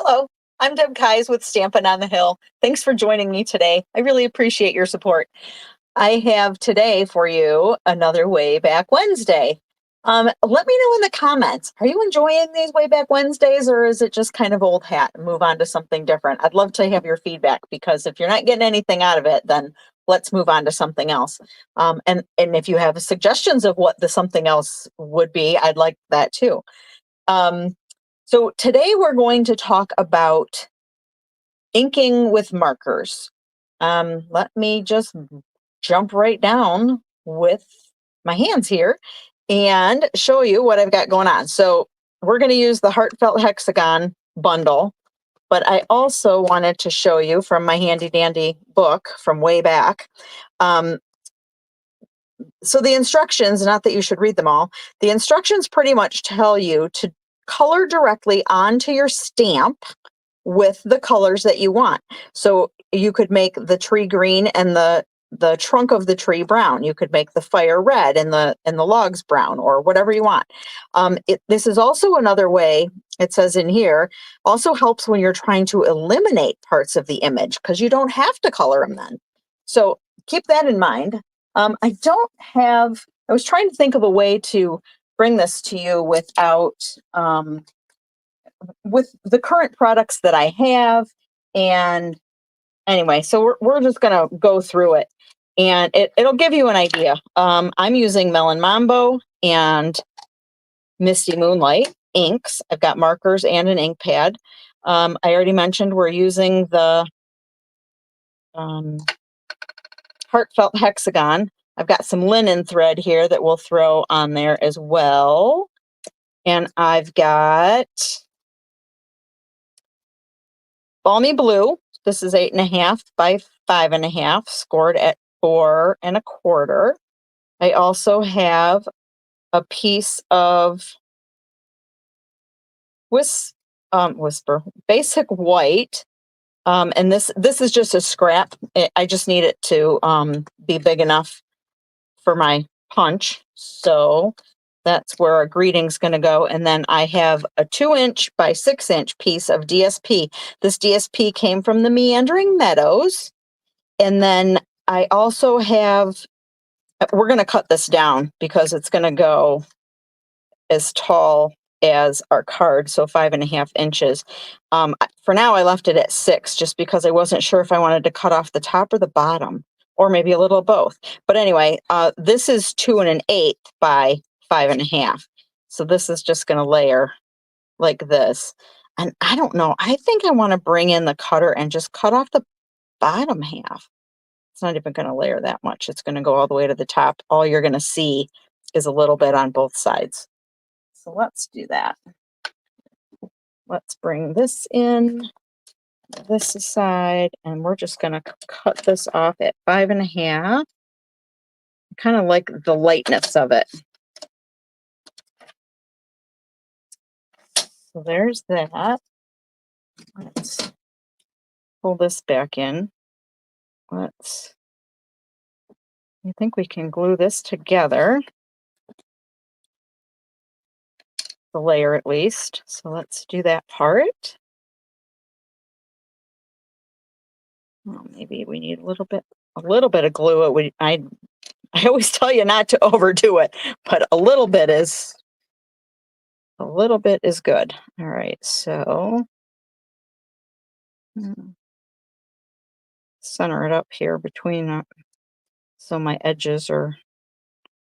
Hello, I'm Deb Keyes with Stampin' on the Hill. Thanks for joining me today. I really appreciate your support. I have today for you another Wayback Wednesday. Let me know in the comments. Are you enjoying these Wayback Wednesdays, or is it just kind of old hat and move on to something different? I'd love to have your feedback, because if you're not getting anything out of it, then let's move on to something else. And if you have suggestions of what the something else would be, I'd like that too. Um, so today we're going to talk about inking with markers. Let me just jump right down with my hands here and show you what I've got going on. So we're going to use the Heartfelt Hexagon bundle, but I also wanted to show you from my handy dandy book from way back. So the instructions, not that you should read them all, the instructions pretty much tell you to color directly onto your stamp with the colors that you want. So you could make the tree green and the trunk of the tree brown. You could make the fire red and the logs brown, or whatever you want. This is also another way. It says in here, also helps when you're trying to eliminate parts of the image, because you don't have to color them then. So keep that in mind. I don't have. I was trying to think of a way to bring this to you without with the current products that I have. And anyway, so we're just going to go through it, and it'll give you an idea. I'm using Melon Mambo and Misty Moonlight inks. I've got markers and an ink pad. I already mentioned we're using the Heartfelt Hexagon. I've got some linen thread here that we'll throw on there as well. And I've got Balmy Blue. This is 8.5 by 5.5, scored at 4.25. I also have a piece of Whisper Basic White. And this is just a scrap. I just need it to be big enough for my punch. So that's where our greeting's going to go. And then I have a 2-inch by 6-inch piece of DSP. This DSP came from the Meandering Meadows. And then I also have, we're going to cut this down because it's going to go as tall as our card, so 5.5 inches. For now, I left it at 6 just because I wasn't sure if I wanted to cut off the top or the bottom, or maybe a little of both. But anyway, this is 2 1/8 by 5.5. So this is just going to layer like this. And I don't know, I think I want to bring in the cutter and just cut off the bottom half. It's not even going to layer that much. It's going to go all the way to the top. All you're going to see is a little bit on both sides. So let's do that. Let's bring this in, this aside, and we're just going to cut this off at 5.5. I kind of like the lightness of it. So there's that. Let's pull this back in. I think we can glue this together, the layer at least. So let's do that part. Well, maybe we need a little bit of glue. I always tell you not to overdo it, but a little bit is good. All right, so center it up here between so my edges are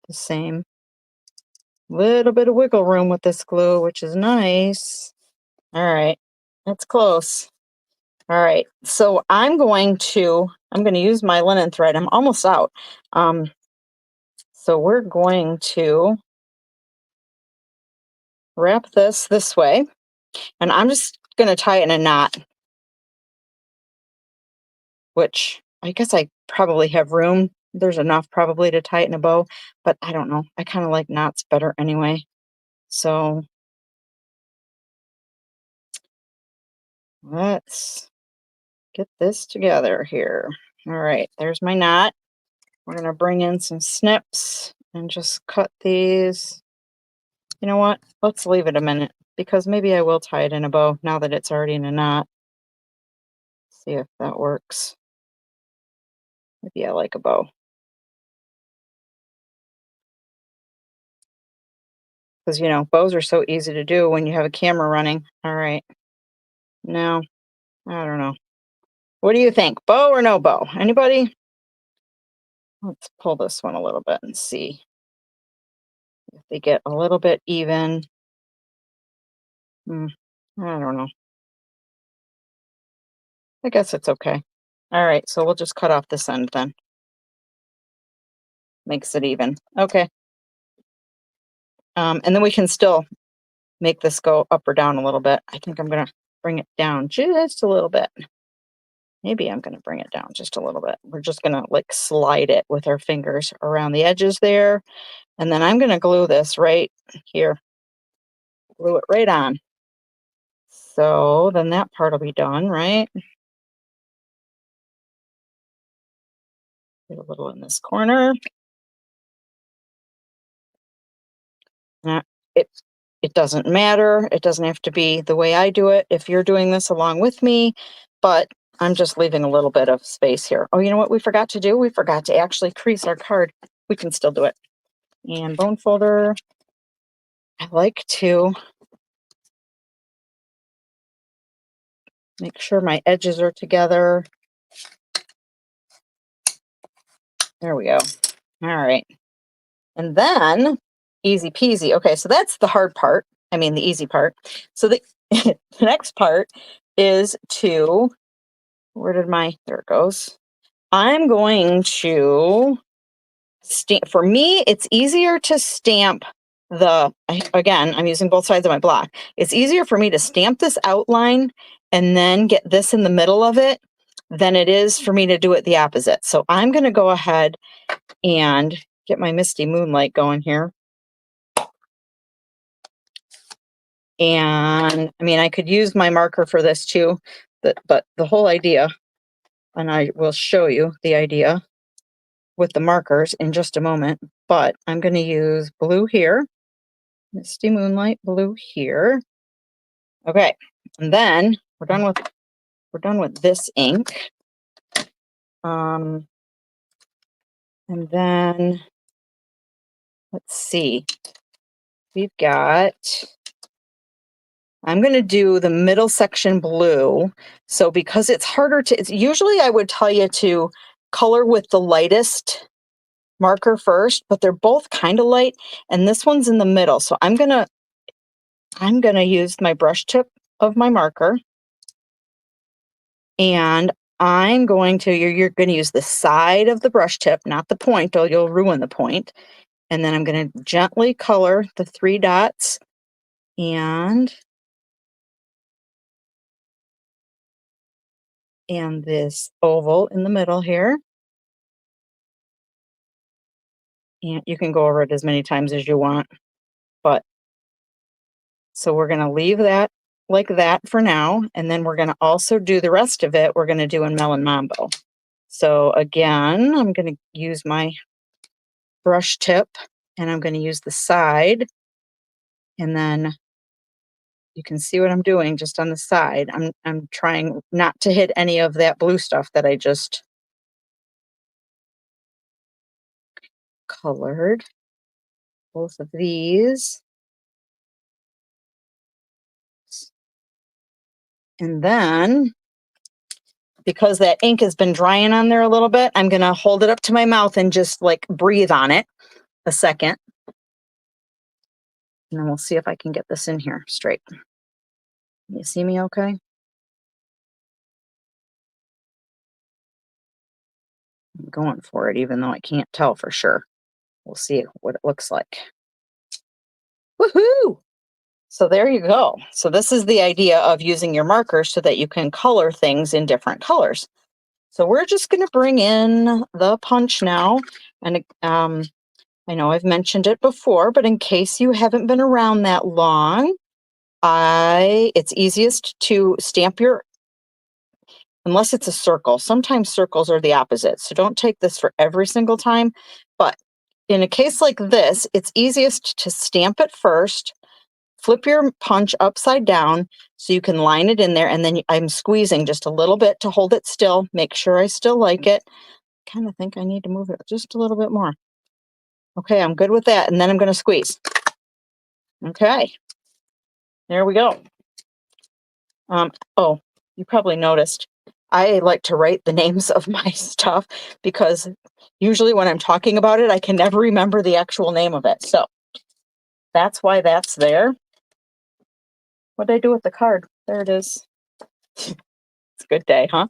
the same. Little bit of wiggle room with this glue, which is nice. All right, that's close. All right, so I'm going to use my linen thread. I'm almost out. So we're going to wrap this way, and I'm just going to tie it in a knot, which I guess I probably have room. There's enough probably to tie it in a bow, but I don't know. I kind of like knots better anyway. So let's get this together here. All right, there's my knot. We're going to bring in some snips and just cut these. You know what? Let's leave it a minute because maybe I will tie it in a bow now that it's already in a knot. See if that works. Maybe I like a bow. Because, you know, bows are so easy to do when you have a camera running. All right. No, I don't know. What do you think? Bow or no bow? Anybody? Let's pull this one a little bit and see if they get a little bit even. I don't know. I guess it's okay. All right, so we'll just cut off this end then. Makes it even. Okay. And then we can still make this go up or down a little bit. I think I'm going to bring it down just a little bit. Maybe I'm going to bring it down just a little bit. We're just going to like slide it with our fingers around the edges there. And then I'm going to glue this right here. Glue it right on. So then that part will be done, right? Get a little in this corner. It it doesn't matter. It doesn't have to be the way I do it if you're doing this along with me, but I'm just leaving a little bit of space here. Oh, you know what we forgot to do? We forgot to actually crease our card. We can still do it. And bone folder. I like to make sure my edges are together. There we go. All right. And then easy peasy. Okay, so that's the hard part. I mean, the easy part. So the, the next part is to, where did my, there it goes. I'm going to stamp, for me, it's easier to stamp again, I'm using both sides of my block. It's easier for me to stamp this outline and then get this in the middle of it than it is for me to do it the opposite. So I'm going to go ahead and get my Misty Moonlight going here. And I mean, I could use my marker for this too, but the whole idea, and I will show you the idea with the markers in just a moment, but I'm going to use blue here, Misty Moonlight blue here. Okay, and then we're done with this ink. And then let's see, we've got, I'm going to do the middle section blue. So because it's harder to, it's usually I would tell you to color with the lightest marker first, but they're both kind of light, and this one's in the middle. So I'm going to use my brush tip of my marker, and I'm going to, you're going to use the side of the brush tip, not the point, or you'll ruin the point. And then I'm going to gently color the 3 dots and this oval in the middle here. And you can go over it as many times as you want, but so we're going to leave that like that for now. And then we're going to also do the rest of it. We're going to do in Melon Mambo. So again, I'm going to use my brush tip and I'm going to use the side, and then you can see what I'm doing just on the side. I'm trying not to hit any of that blue stuff that I just colored. Both of these. And then, because that ink has been drying on there a little bit, I'm going to hold it up to my mouth and just like breathe on it a second. And then we'll see if I can get this in here straight. You see me okay? I'm going for it, even though I can't tell for sure. We'll see what it looks like. Woohoo! So there you go. So this is the idea of using your markers so that you can color things in different colors. So we're just going to bring in the punch now. And I know I've mentioned it before, but in case you haven't been around that long, it's easiest to stamp unless it's a circle. Sometimes circles are the opposite. So don't take this for every single time. But in a case like this, it's easiest to stamp it first, flip your punch upside down so you can line it in there, and then I'm squeezing just a little bit to hold it still, make sure I still like it. Kind of think I need to move it just a little bit more. Okay, I'm good with that, and then I'm going to squeeze. Okay, there we go. Oh, you probably noticed I like to write the names of my stuff because usually when I'm talking about it, I can never remember the actual name of it. So that's why that's there. What did I do with the card? There it is. It's a good day, huh?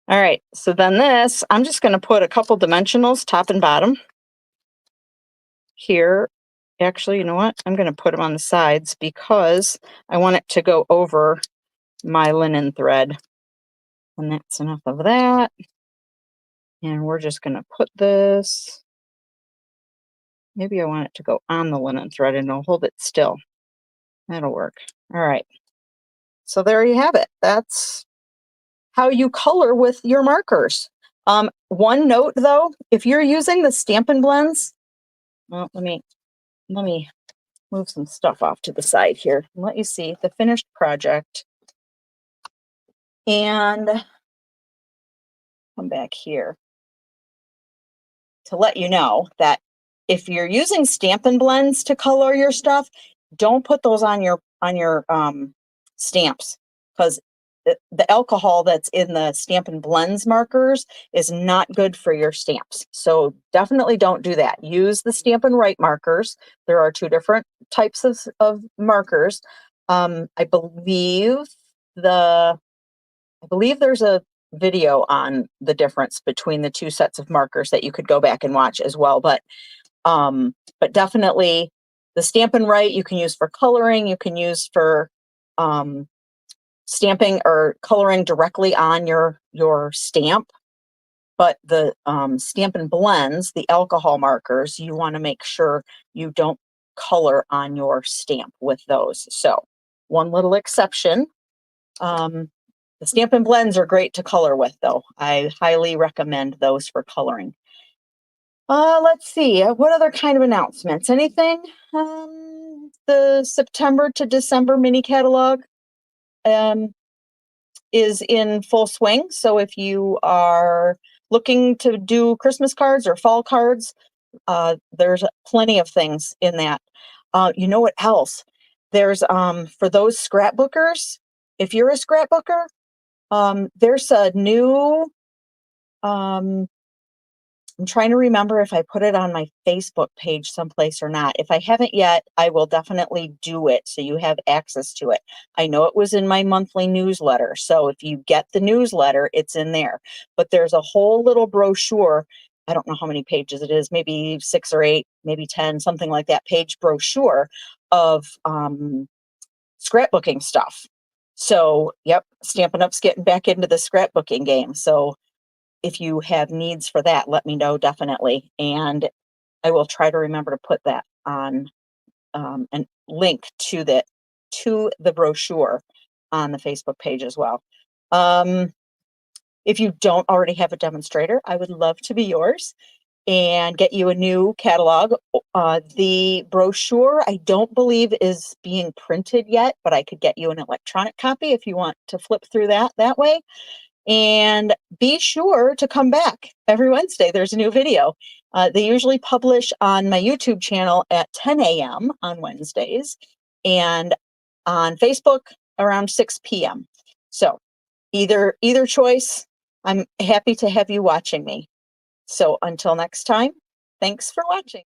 All right, so then this, I'm just going to put a couple dimensionals, top and bottom, here. Actually, you know what? I'm going to put them on the sides because I want it to go over my linen thread. And that's enough of that. And we're just going to put this, maybe I want it to go on the linen thread and it'll hold it still. That'll work. All right. So there you have it. That's how you color with your markers. One note though, if you're using the Stampin' Blends, well, let me move some stuff off to the side here and let you see the finished project. And come back here to let you know that if you're using Stampin' Blends to color your stuff, don't put those on your stamps, because the alcohol that's in the Stampin' Blends markers is not good for your stamps. So definitely don't do that. Use the Stampin' Write markers. There are two different types of markers. I believe there's a video on the difference between the two sets of markers that you could go back and watch as well. But definitely the Stampin' Write you can use for coloring, you can use for stamping or coloring directly on your stamp. But the Stampin' Blends, the alcohol markers, you want to make sure you don't color on your stamp with those. So one little exception. The Stampin' Blends are great to color with, though. I highly recommend those for coloring. Let's see, what other kind of announcements? Anything? The September to December mini catalog is in full swing. So if you are looking to do Christmas cards or fall cards, there's plenty of things in that. You know what else? There's for those scrapbookers, if you're a scrapbooker, there's a new, I'm trying to remember if I put it on my Facebook page someplace or not. If I haven't yet, I will definitely do it so you have access to it. I know it was in my monthly newsletter, so if you get the newsletter, it's in there. But there's a whole little brochure. I don't know how many pages it is, maybe 6 or 8, maybe 10, something like that, page brochure of scrapbooking stuff. So, yep, Stampin' Up's getting back into the scrapbooking game. So if you have needs for that, let me know definitely. And I will try to remember to put that on and link to the brochure on the Facebook page as well. If you don't already have a demonstrator, I would love to be yours and get you a new catalog. The brochure, I don't believe is being printed yet, but I could get you an electronic copy if you want to flip through that way. And be sure to come back every Wednesday. There's a new video. They usually publish on my YouTube channel at 10 a.m. on Wednesdays and on Facebook around 6 p.m. So either choice, I'm happy to have you watching me. So until next time, thanks for watching.